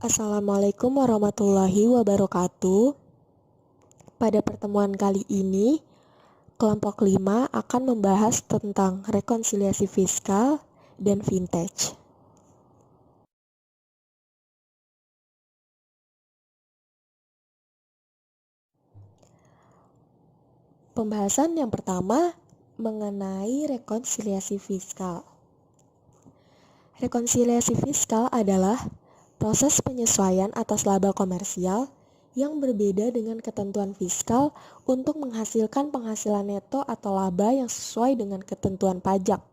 Assalamualaikum warahmatullahi wabarakatuh. Pada pertemuan kali ini, kelompok 5 akan membahas tentang rekonsiliasi fiskal dan vintage. Pembahasan yang pertama mengenai rekonsiliasi fiskal. Rekonsiliasi fiskal adalah proses penyesuaian atas laba komersial yang berbeda dengan ketentuan fiskal untuk menghasilkan penghasilan neto atau laba yang sesuai dengan ketentuan pajak.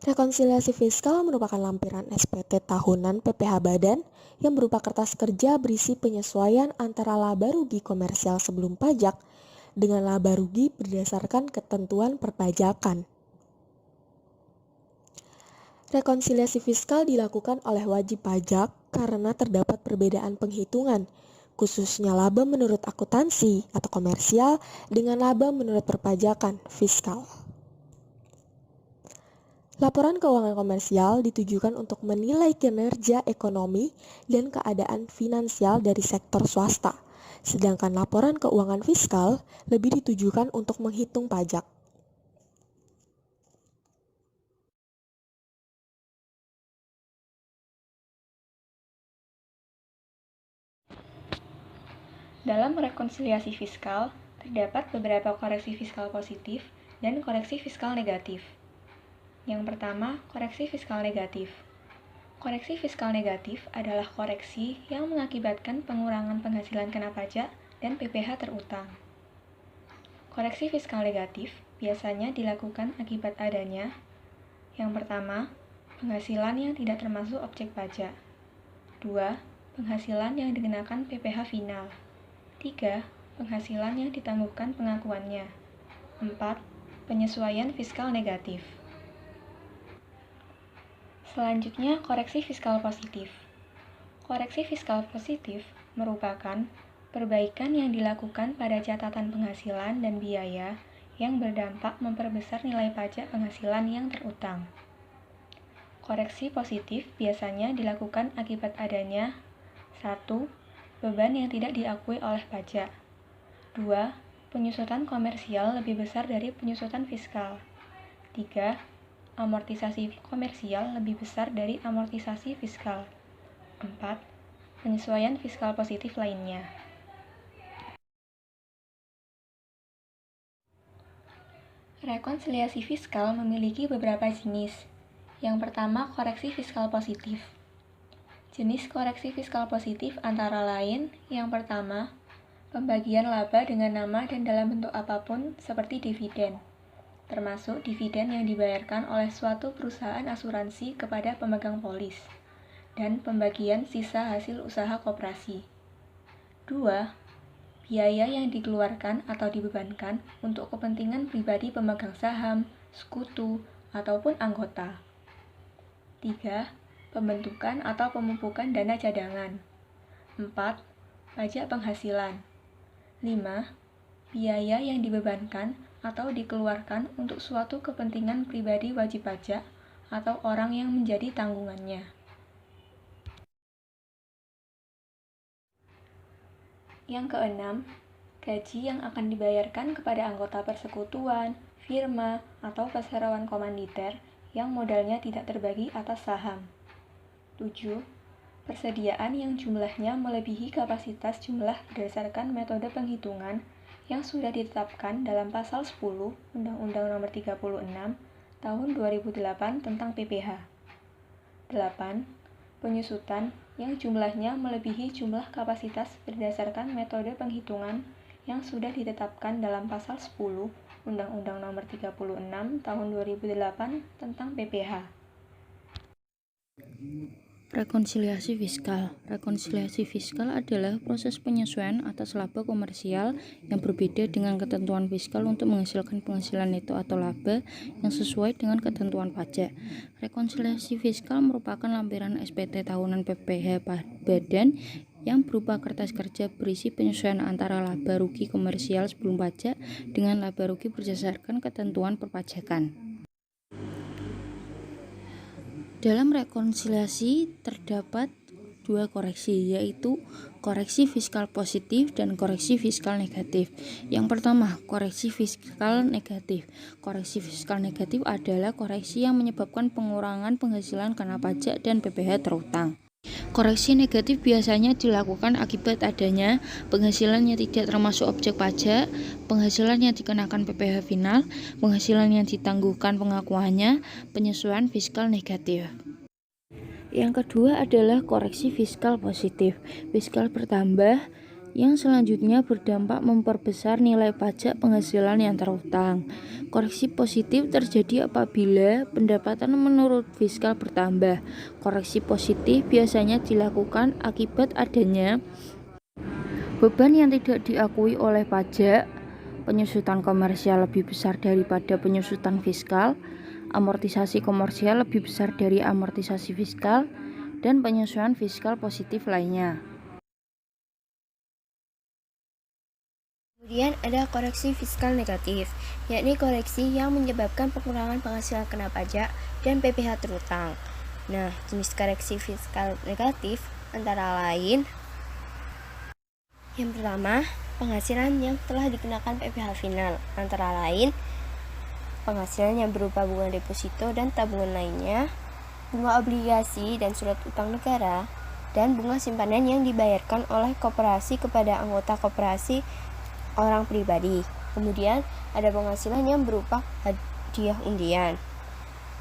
Rekonsiliasi fiskal merupakan lampiran SPT tahunan PPh Badan yang berupa kertas kerja berisi penyesuaian antara laba rugi komersial sebelum pajak dengan laba rugi berdasarkan ketentuan perpajakan. Rekonsiliasi fiskal dilakukan oleh wajib pajak karena terdapat perbedaan penghitungan, khususnya laba menurut akuntansi atau komersial dengan laba menurut perpajakan fiskal. Laporan keuangan komersial ditujukan untuk menilai kinerja ekonomi dan keadaan finansial dari sektor swasta, sedangkan laporan keuangan fiskal lebih ditujukan untuk menghitung pajak. Dalam rekonsiliasi fiskal, terdapat beberapa koreksi fiskal positif dan koreksi fiskal negatif. Yang pertama, koreksi fiskal negatif. Koreksi fiskal negatif adalah koreksi yang mengakibatkan pengurangan penghasilan kena pajak dan PPh terutang. Koreksi fiskal negatif biasanya dilakukan akibat adanya: yang pertama, penghasilan yang tidak termasuk objek pajak. 2. Penghasilan yang dikenakan PPh final. 3. Penghasilan yang ditangguhkan pengakuannya. 4. Penyesuaian fiskal negatif. Selanjutnya, koreksi fiskal positif. Koreksi fiskal positif merupakan perbaikan yang dilakukan pada catatan penghasilan dan biaya yang berdampak memperbesar nilai pajak penghasilan yang terutang. Koreksi positif biasanya dilakukan akibat adanya: 1. Beban yang tidak diakui oleh pajak. 2. Penyusutan komersial lebih besar dari penyusutan fiskal. 3. Amortisasi komersial lebih besar dari amortisasi fiskal. 4. Penyesuaian fiskal positif lainnya. Rekonsiliasi fiskal memiliki beberapa jenis. Yang pertama, koreksi fiskal positif. Jenis koreksi fiskal positif antara lain: yang pertama, pembagian laba dengan nama dan dalam bentuk apapun seperti dividen, termasuk dividen yang dibayarkan oleh suatu perusahaan asuransi kepada pemegang polis, dan pembagian sisa hasil usaha koperasi. 2. Biaya yang dikeluarkan atau dibebankan untuk kepentingan pribadi pemegang saham, sekutu, ataupun anggota. 3. Pembentukan atau pemupukan dana cadangan. 4. Pajak penghasilan. 5. Biaya yang dibebankan atau dikeluarkan untuk suatu kepentingan pribadi wajib pajak atau orang yang menjadi tanggungannya. Yang keenam, gaji yang akan dibayarkan kepada anggota persekutuan, firma, atau perseroan komanditer yang modalnya tidak terbagi atas saham. 7. Persediaan yang jumlahnya melebihi kapasitas jumlah berdasarkan metode penghitungan yang sudah ditetapkan dalam Pasal 10 Undang-Undang Nomor 36 Tahun 2008 tentang PPh. 8. Penyusutan yang jumlahnya melebihi jumlah kapasitas berdasarkan metode penghitungan yang sudah ditetapkan dalam Pasal 10 Undang-Undang Nomor 36 Tahun 2008 tentang PPh. Rekonsiliasi fiskal. Rekonsiliasi fiskal adalah proses penyesuaian atas laba komersial yang berbeda dengan ketentuan fiskal untuk menghasilkan penghasilan neto atau laba yang sesuai dengan ketentuan pajak. Rekonsiliasi fiskal merupakan lampiran SPT tahunan PPh Badan yang berupa kertas kerja berisi penyesuaian antara laba rugi komersial sebelum pajak dengan laba rugi berdasarkan ketentuan perpajakan. Dalam rekonsiliasi terdapat dua koreksi, yaitu koreksi fiskal positif dan koreksi fiskal negatif. Yang pertama, koreksi fiskal negatif. Koreksi fiskal negatif adalah koreksi yang menyebabkan pengurangan penghasilan karena pajak dan PPh terutang. Koreksi negatif biasanya dilakukan akibat adanya penghasilan yang tidak termasuk objek pajak, penghasilan yang dikenakan PPh final, penghasilan yang ditangguhkan pengakuannya, penyesuaian fiskal negatif. Yang kedua adalah koreksi fiskal positif. Fiskal bertambah yang selanjutnya berdampak memperbesar nilai pajak penghasilan yang terutang. Koreksi positif terjadi apabila pendapatan menurut fiskal bertambah. Koreksi positif biasanya dilakukan akibat adanya beban yang tidak diakui oleh pajak, penyusutan komersial lebih besar daripada penyusutan fiskal, amortisasi komersial lebih besar dari amortisasi fiskal, dan penyesuaian fiskal positif lainnya. Kemudian ada koreksi fiskal negatif, yakni koreksi yang menyebabkan pengurangan penghasilan kena pajak dan PPh terutang. Nah, jenis koreksi fiskal negatif antara lain: yang pertama, penghasilan yang telah dikenakan PPh final, antara lain penghasilan yang berupa bunga deposito dan tabungan lainnya, bunga obligasi dan surat utang negara, dan bunga simpanan yang dibayarkan oleh koperasi kepada anggota koperasi orang pribadi. Kemudian ada penghasilan yang berupa hadiah undian.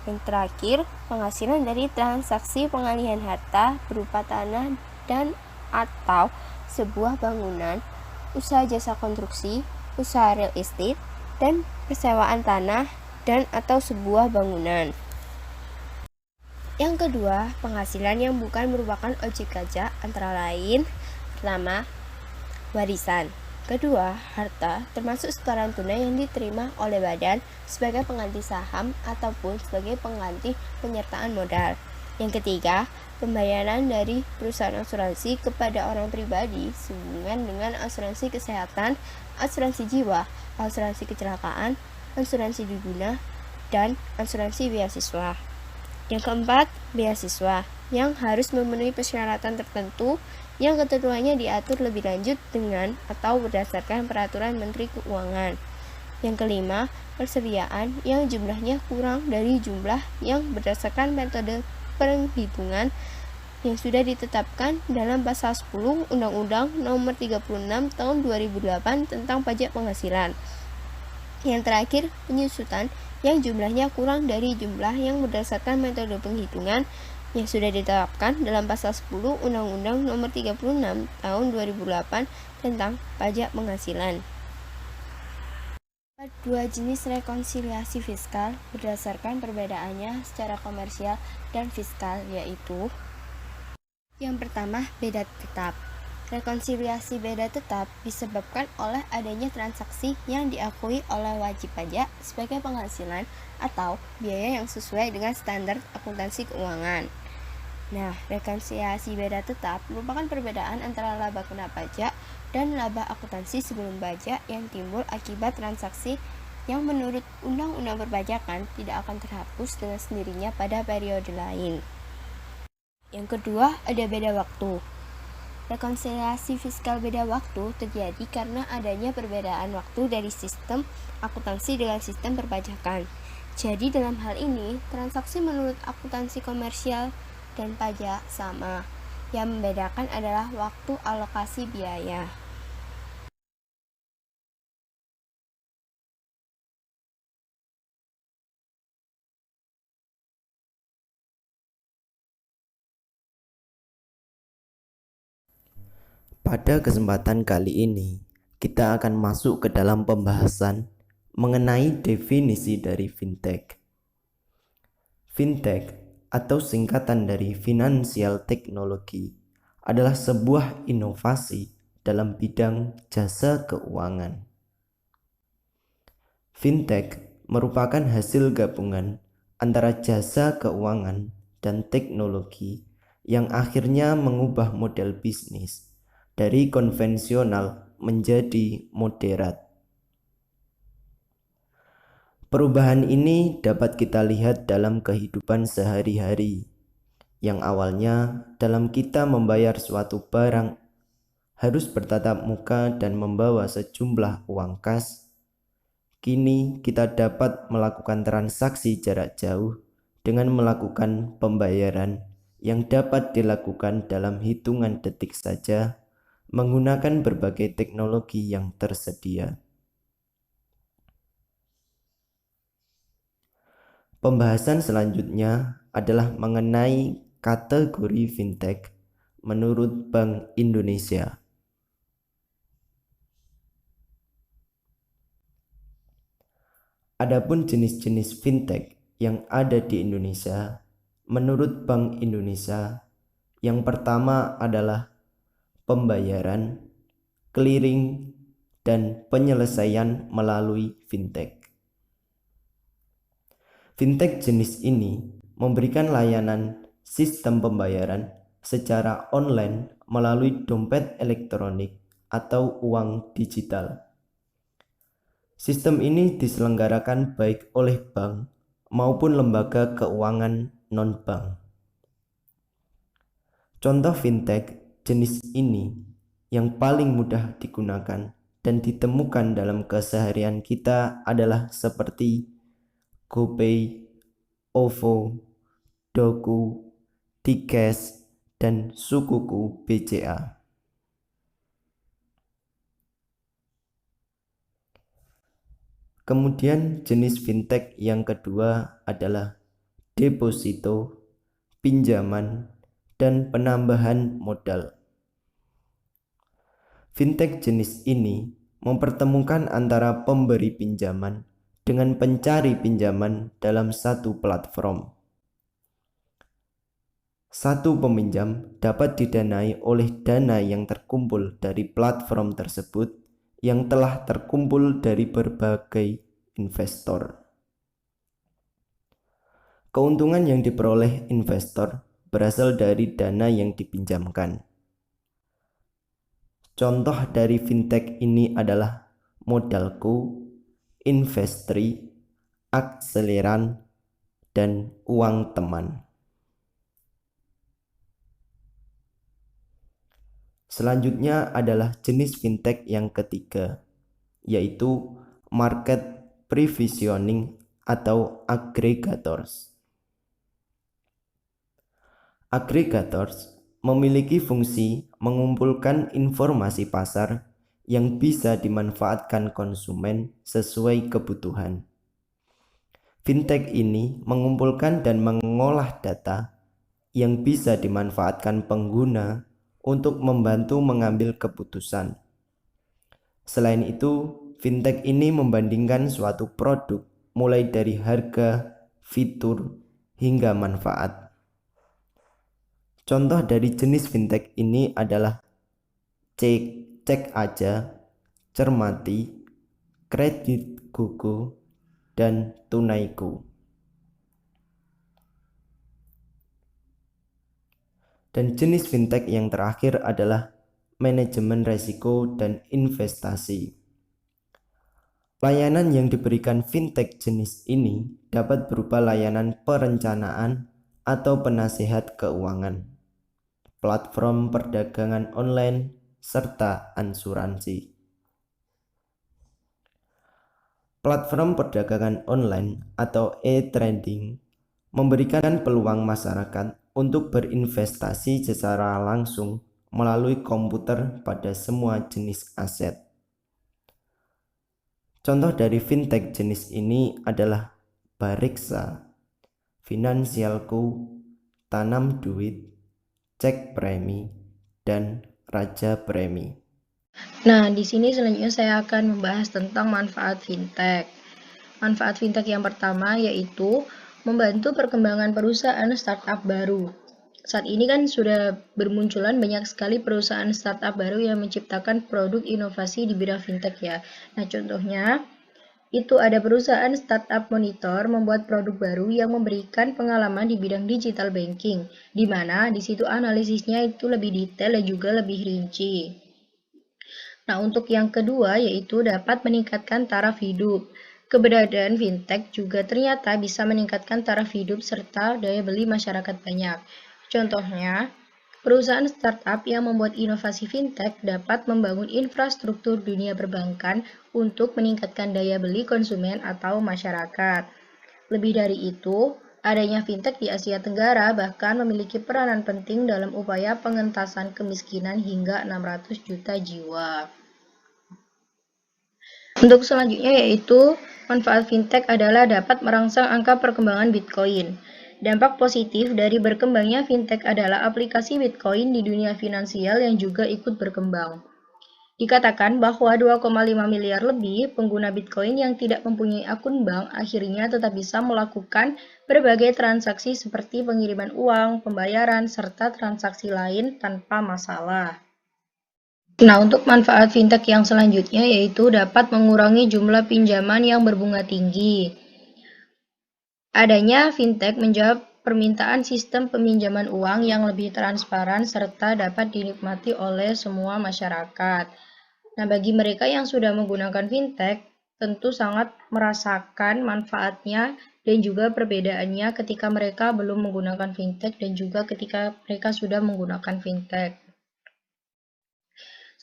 Yang terakhir, penghasilan dari transaksi pengalihan harta berupa tanah dan atau sebuah bangunan, usaha jasa konstruksi, usaha real estate, dan persewaan tanah dan atau sebuah bangunan. Yang kedua, penghasilan yang bukan merupakan objek pajak antara lain: pertama, warisan. Kedua, harta, termasuk setoran tunai yang diterima oleh badan sebagai pengganti saham ataupun sebagai pengganti penyertaan modal. Yang ketiga, pembayaran dari perusahaan asuransi kepada orang pribadi sehubungan dengan asuransi kesehatan, asuransi jiwa, asuransi kecelakaan, asuransi diguna, dan asuransi beasiswa. Yang keempat, beasiswa yang harus memenuhi persyaratan tertentu yang ketentuannya diatur lebih lanjut dengan atau berdasarkan peraturan Menteri Keuangan. Yang kelima, persediaan yang jumlahnya kurang dari jumlah yang berdasarkan metode perhitungan yang sudah ditetapkan dalam pasal 10 Undang-Undang Nomor 36 Tahun 2008 tentang pajak penghasilan. Yang terakhir, penyusutan yang jumlahnya kurang dari jumlah yang berdasarkan metode penghitungan yang sudah ditetapkan dalam pasal 10 Undang-Undang Nomor 36 Tahun 2008 tentang pajak penghasilan. Dua jenis rekonsiliasi fiskal berdasarkan perbedaannya secara komersial dan fiskal, yaitu: yang pertama, beda tetap. Rekonsiliasi beda tetap disebabkan oleh adanya transaksi yang diakui oleh wajib pajak sebagai penghasilan atau biaya yang sesuai dengan standar akuntansi keuangan. Nah, rekonsiliasi beda tetap merupakan perbedaan antara laba kena pajak dan laba akuntansi sebelum pajak yang timbul akibat transaksi yang menurut Undang-Undang Perpajakan tidak akan terhapus dengan sendirinya pada periode lain. Yang kedua, ada beda waktu. Rekonsiliasi fiskal beda waktu terjadi karena adanya perbedaan waktu dari sistem akuntansi dengan sistem perpajakan. Jadi dalam hal ini, transaksi menurut akuntansi komersial dan pajak sama. Yang membedakan adalah waktu alokasi biaya. Pada kesempatan kali ini, kita akan masuk ke dalam pembahasan mengenai definisi dari fintech. Fintech atau singkatan dari Financial Technology adalah sebuah inovasi dalam bidang jasa keuangan. Fintech merupakan hasil gabungan antara jasa keuangan dan teknologi yang akhirnya mengubah model bisnis dari konvensional menjadi moderat. Perubahan ini dapat kita lihat dalam kehidupan sehari-hari, yang awalnya dalam kita membayar suatu barang harus bertatap muka dan membawa sejumlah uang kas, kini kita dapat melakukan transaksi jarak jauh dengan melakukan pembayaran yang dapat dilakukan dalam hitungan detik saja menggunakan berbagai teknologi yang tersedia. Pembahasan selanjutnya adalah mengenai kategori fintech menurut Bank Indonesia. Adapun jenis-jenis fintech yang ada di Indonesia, menurut Bank Indonesia, yang pertama adalah pembayaran, clearing, dan penyelesaian melalui fintech. Fintech jenis ini memberikan layanan sistem pembayaran secara online melalui dompet elektronik atau uang digital. Sistem ini diselenggarakan baik oleh bank maupun lembaga keuangan non-bank. Contoh fintech jenis ini yang paling mudah digunakan dan ditemukan dalam keseharian kita adalah seperti GoPay, OVO, Doku, Tikes, dan Sukuku BCA. Kemudian jenis fintech yang kedua adalah deposito, pinjaman, dan penambahan modal. Fintech jenis ini mempertemukan antara pemberi pinjaman dengan pencari pinjaman dalam satu platform. Satu peminjam dapat didanai oleh dana yang terkumpul dari platform tersebut yang telah terkumpul dari berbagai investor. Keuntungan yang diperoleh investor berasal dari dana yang dipinjamkan. Contoh dari fintech ini adalah Modalku, Investri, Akseleran, dan Uang Teman. Selanjutnya adalah jenis fintech yang ketiga, yaitu market provisioning atau aggregators. Aggregators memiliki fungsi mengumpulkan informasi pasar yang bisa dimanfaatkan konsumen sesuai kebutuhan. Fintech ini mengumpulkan dan mengolah data yang bisa dimanfaatkan pengguna untuk membantu mengambil keputusan. Selain itu, fintech ini membandingkan suatu produk mulai dari harga, fitur, hingga manfaat. Contoh dari jenis fintech ini adalah Cek Aja, Cermati, Kredit Gogo, dan Tunaiku. Dan jenis fintech yang terakhir adalah manajemen risiko dan investasi. Layanan yang diberikan fintech jenis ini dapat berupa layanan perencanaan atau penasihat keuangan, platform perdagangan online, serta asuransi. Platform perdagangan online atau e-trading memberikan peluang masyarakat untuk berinvestasi secara langsung melalui komputer pada semua jenis aset. Contoh dari fintech jenis ini adalah Bariksa, Finansialku, Tanam Duit, Cek Premi, dan Raja Premi. Nah, di sini selanjutnya saya akan membahas tentang manfaat fintech. Manfaat fintech yang pertama yaitu membantu perkembangan perusahaan startup baru. Saat ini kan sudah bermunculan banyak sekali perusahaan startup baru yang menciptakan produk inovasi di bidang fintech ya. Nah, contohnya itu ada perusahaan startup monitor membuat produk baru yang memberikan pengalaman di bidang digital banking, di mana di situ analisisnya itu lebih detail dan juga lebih rinci. Nah, untuk yang kedua yaitu dapat meningkatkan taraf hidup. Keberadaan fintech juga ternyata bisa meningkatkan taraf hidup serta daya beli masyarakat banyak. Contohnya, perusahaan startup yang membuat inovasi fintech dapat membangun infrastruktur dunia perbankan untuk meningkatkan daya beli konsumen atau masyarakat. Lebih dari itu, adanya fintech di Asia Tenggara bahkan memiliki peranan penting dalam upaya pengentasan kemiskinan hingga 600 juta jiwa. Untuk selanjutnya yaitu manfaat fintech adalah dapat merangsang angka perkembangan Bitcoin. Dampak positif dari berkembangnya fintech adalah aplikasi Bitcoin di dunia finansial yang juga ikut berkembang. Dikatakan bahwa 2,5 miliar lebih pengguna Bitcoin yang tidak mempunyai akun bank akhirnya tetap bisa melakukan berbagai transaksi seperti pengiriman uang, pembayaran, serta transaksi lain tanpa masalah. Nah, untuk manfaat fintech yang selanjutnya yaitu dapat mengurangi jumlah pinjaman yang berbunga tinggi. Adanya fintech menjawab permintaan sistem peminjaman uang yang lebih transparan serta dapat dinikmati oleh semua masyarakat. Nah, bagi mereka yang sudah menggunakan fintech, tentu sangat merasakan manfaatnya dan juga perbedaannya ketika mereka belum menggunakan fintech dan juga ketika mereka sudah menggunakan fintech.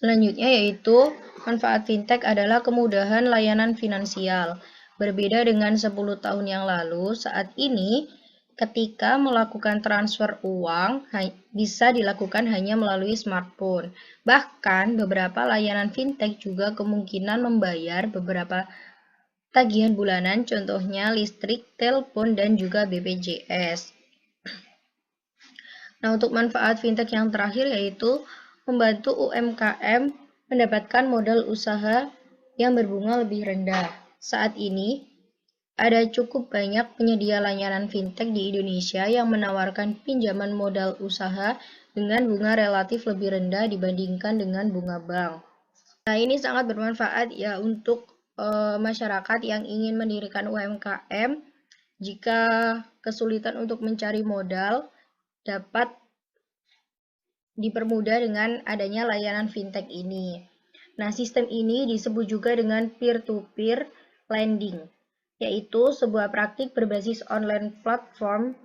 Selanjutnya yaitu manfaat fintech adalah kemudahan layanan finansial. Berbeda dengan 10 tahun yang lalu, saat ini ketika melakukan transfer uang bisa dilakukan hanya melalui smartphone. Bahkan beberapa layanan fintech juga kemungkinan membayar beberapa tagihan bulanan, contohnya listrik, telepon, dan juga BPJS. Nah, untuk manfaat fintech yang terakhir yaitu membantu UMKM mendapatkan modal usaha yang berbunga lebih rendah. Saat ini, ada cukup banyak penyedia layanan fintech di Indonesia yang menawarkan pinjaman modal usaha dengan bunga relatif lebih rendah dibandingkan dengan bunga bank. Nah, ini sangat bermanfaat ya untuk masyarakat yang ingin mendirikan UMKM. Jika kesulitan untuk mencari modal, dapat dipermudah dengan adanya layanan fintech ini. Nah, sistem ini disebut juga dengan peer-to-peer lending, yaitu sebuah praktik berbasis online platform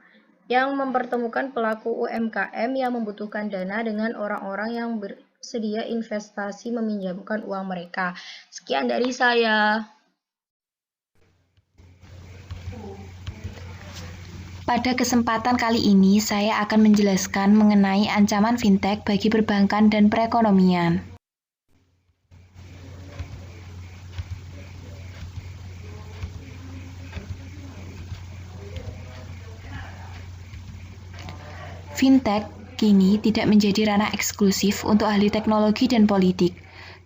yang mempertemukan pelaku UMKM yang membutuhkan dana dengan orang-orang yang bersedia investasi meminjamkan uang mereka. Sekian dari saya. Pada kesempatan kali ini, saya akan menjelaskan mengenai ancaman fintech bagi perbankan dan perekonomian. Fintech kini tidak menjadi ranah eksklusif untuk ahli teknologi dan politik.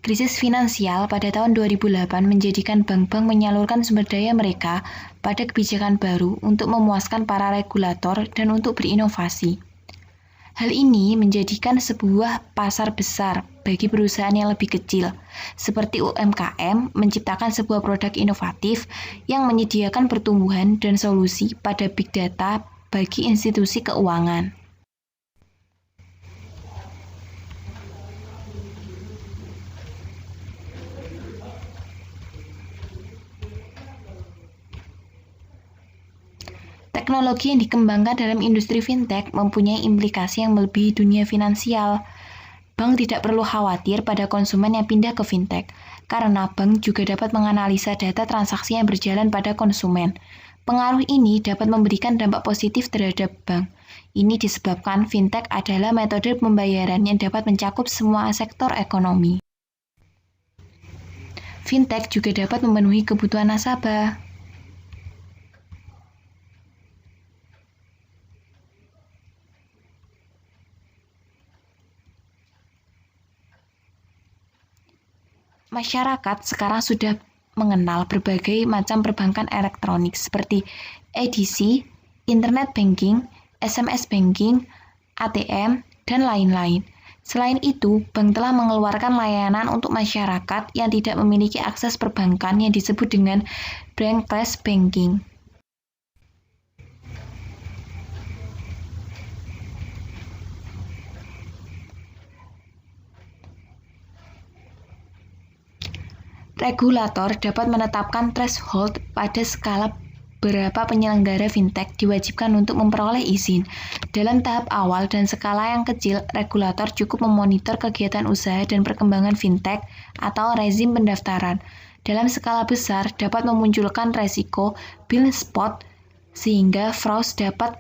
Krisis finansial pada tahun 2008 menjadikan bank-bank menyalurkan sumber daya mereka pada kebijakan baru untuk memuaskan para regulator dan untuk berinovasi. Hal ini menjadikan sebuah pasar besar bagi perusahaan yang lebih kecil, seperti UMKM, menciptakan sebuah produk inovatif yang menyediakan pertumbuhan dan solusi pada big data bagi institusi keuangan. Teknologi yang dikembangkan dalam industri fintech mempunyai implikasi yang melebihi dunia finansial. Bank tidak perlu khawatir pada konsumen yang pindah ke fintech, karena bank juga dapat menganalisa data transaksi yang berjalan pada konsumen. Pengaruh ini dapat memberikan dampak positif terhadap bank. Ini disebabkan fintech adalah metode pembayaran yang dapat mencakup semua sektor ekonomi. Fintech juga dapat memenuhi kebutuhan nasabah. Masyarakat sekarang sudah mengenal berbagai macam perbankan elektronik seperti EDC, Internet Banking, SMS Banking, ATM, dan lain-lain. Selain itu, bank telah mengeluarkan layanan untuk masyarakat yang tidak memiliki akses perbankan yang disebut dengan branchless banking. Regulator dapat menetapkan threshold pada skala beberapa penyelenggara fintech diwajibkan untuk memperoleh izin. Dalam tahap awal dan skala yang kecil, regulator cukup memonitor kegiatan usaha dan perkembangan fintech atau rezim pendaftaran. Dalam skala besar, dapat memunculkan resiko blind spot sehingga fraud dapat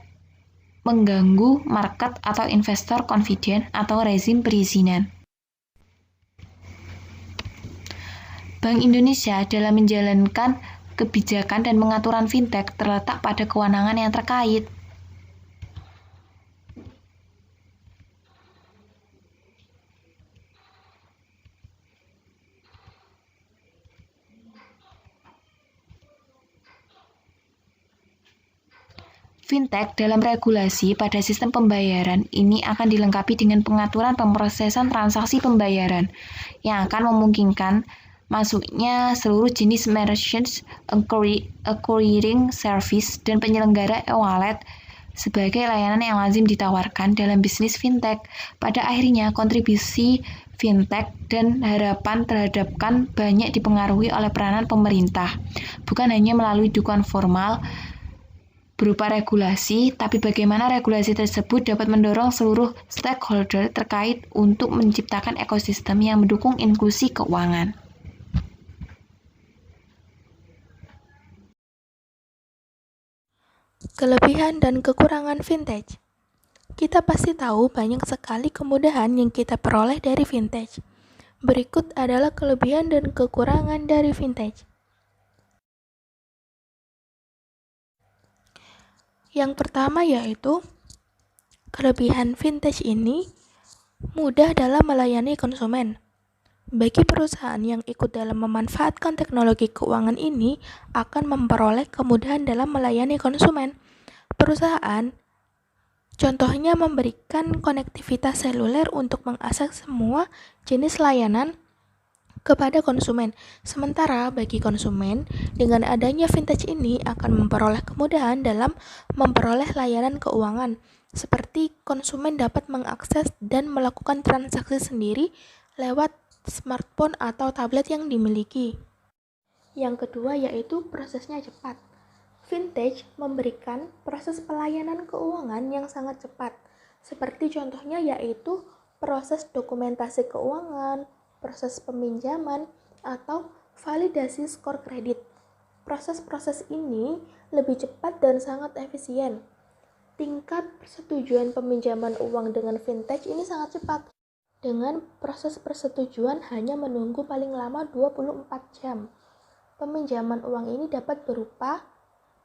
mengganggu market atau investor confident atau rezim perizinan. Bank Indonesia dalam menjalankan kebijakan dan pengaturan fintech terletak pada kewenangan yang terkait. Fintech dalam regulasi pada sistem pembayaran ini akan dilengkapi dengan pengaturan pemrosesan transaksi pembayaran yang akan memungkinkan masuknya seluruh jenis merchant acquiring service dan penyelenggara e-wallet sebagai layanan yang lazim ditawarkan dalam bisnis fintech. Pada akhirnya, kontribusi fintech dan harapan terhadapkan banyak dipengaruhi oleh peranan pemerintah, bukan hanya melalui dukungan formal berupa regulasi, tapi bagaimana regulasi tersebut dapat mendorong seluruh stakeholder terkait untuk menciptakan ekosistem yang mendukung inklusi keuangan. Kelebihan dan kekurangan fintech. Kita pasti tahu banyak sekali kemudahan yang kita peroleh dari fintech. Berikut adalah kelebihan dan kekurangan dari fintech. Yang pertama yaitu kelebihan fintech ini mudah dalam melayani konsumen. Bagi perusahaan yang ikut dalam memanfaatkan teknologi keuangan ini akan memperoleh kemudahan dalam melayani konsumen. Perusahaan contohnya memberikan konektivitas seluler untuk mengakses semua jenis layanan kepada konsumen. Sementara bagi konsumen, dengan adanya fintech ini akan memperoleh kemudahan dalam memperoleh layanan keuangan, seperti konsumen dapat mengakses dan melakukan transaksi sendiri lewat smartphone atau tablet yang dimiliki. Yang kedua yaitu prosesnya cepat. Fintech memberikan proses pelayanan keuangan yang sangat cepat, seperti contohnya yaitu proses dokumentasi keuangan, proses peminjaman, atau validasi skor kredit. Proses-proses ini lebih cepat dan sangat efisien. Tingkat persetujuan peminjaman uang dengan fintech ini sangat cepat. Dengan proses persetujuan hanya menunggu paling lama 24 jam. Peminjaman uang ini dapat berupa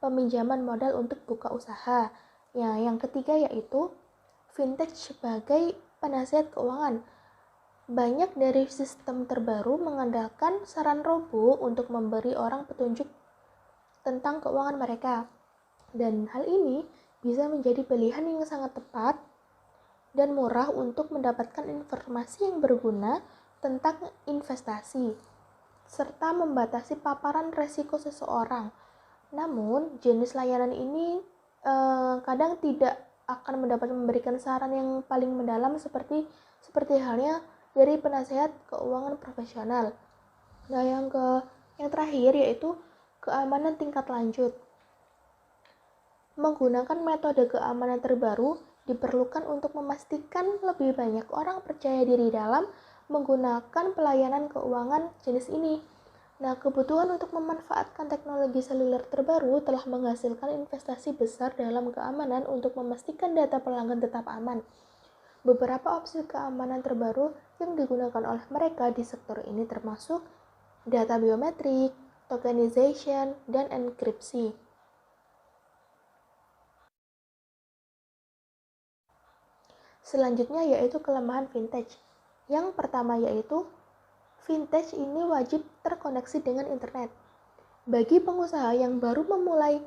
peminjaman modal untuk buka usaha. Ya, yang ketiga yaitu fintech sebagai penasihat keuangan. Banyak dari sistem terbaru mengandalkan saran robo untuk memberi orang petunjuk tentang keuangan mereka. Dan hal ini bisa menjadi pilihan yang sangat tepat dan murah untuk mendapatkan informasi yang berguna tentang investasi, serta membatasi paparan resiko seseorang. Namun, jenis layanan ini kadang tidak akan memberikan saran yang paling mendalam seperti halnya dari penasehat keuangan profesional. Nah, yang terakhir yaitu keamanan tingkat lanjut. Menggunakan metode keamanan terbaru diperlukan untuk memastikan lebih banyak orang percaya diri dalam menggunakan pelayanan keuangan jenis ini. Nah, kebutuhan untuk memanfaatkan teknologi seluler terbaru telah menghasilkan investasi besar dalam keamanan untuk memastikan data pelanggan tetap aman. Beberapa opsi keamanan terbaru yang digunakan oleh mereka di sektor ini termasuk data biometrik, tokenization, dan enkripsi. Selanjutnya yaitu kelemahan fintech. Yang pertama yaitu fintech ini wajib terkoneksi dengan internet. Bagi pengusaha yang baru memulai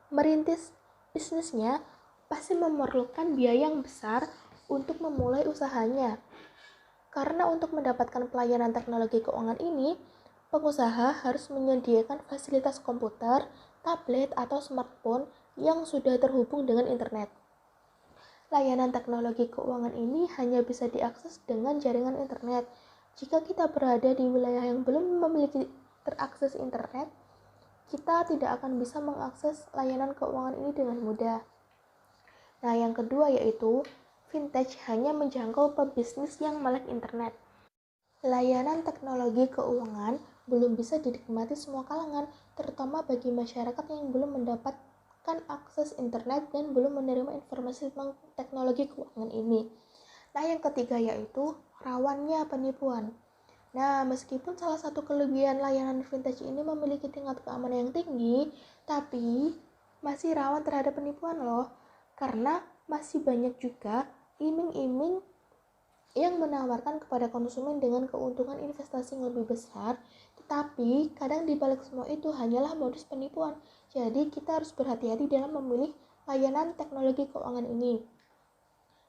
merintis bisnisnya, pasti memerlukan biaya yang besar untuk memulai usahanya. Karena untuk mendapatkan pelayanan teknologi keuangan ini, pengusaha harus menyediakan fasilitas komputer, tablet, atau smartphone yang sudah terhubung dengan internet. Layanan teknologi keuangan ini hanya bisa diakses dengan jaringan internet. Jika kita berada di wilayah yang belum memiliki terakses internet, kita tidak akan bisa mengakses layanan keuangan ini dengan mudah. Nah, yang kedua yaitu fintech hanya menjangkau pebisnis yang melek internet. Layanan teknologi keuangan belum bisa dinikmati semua kalangan, terutama bagi masyarakat yang belum mendapatkan akses internet dan belum menerima informasi tentang teknologi keuangan ini. Nah, yang ketiga yaitu rawannya penipuan. Nah, meskipun salah satu kelebihan layanan fintech ini memiliki tingkat keamanan yang tinggi, tapi masih rawan terhadap penipuan loh, karena masih banyak juga iming-iming yang menawarkan kepada konsumen dengan keuntungan investasi yang lebih besar, tetapi kadang dibalik semua itu hanyalah modus penipuan. Jadi kita harus berhati-hati dalam memilih layanan teknologi keuangan ini.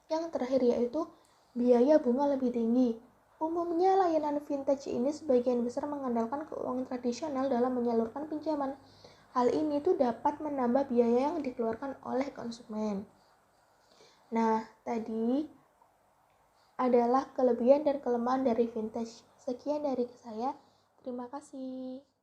Yang terakhir yaitu biaya bunga lebih tinggi. Umumnya layanan fintech ini sebagian besar mengandalkan keuangan tradisional dalam menyalurkan pinjaman. Hal ini tuh dapat menambah biaya yang dikeluarkan oleh konsumen. Nah, tadi adalah kelebihan dan kelemahan dari fintech. Sekian dari saya. Terima kasih.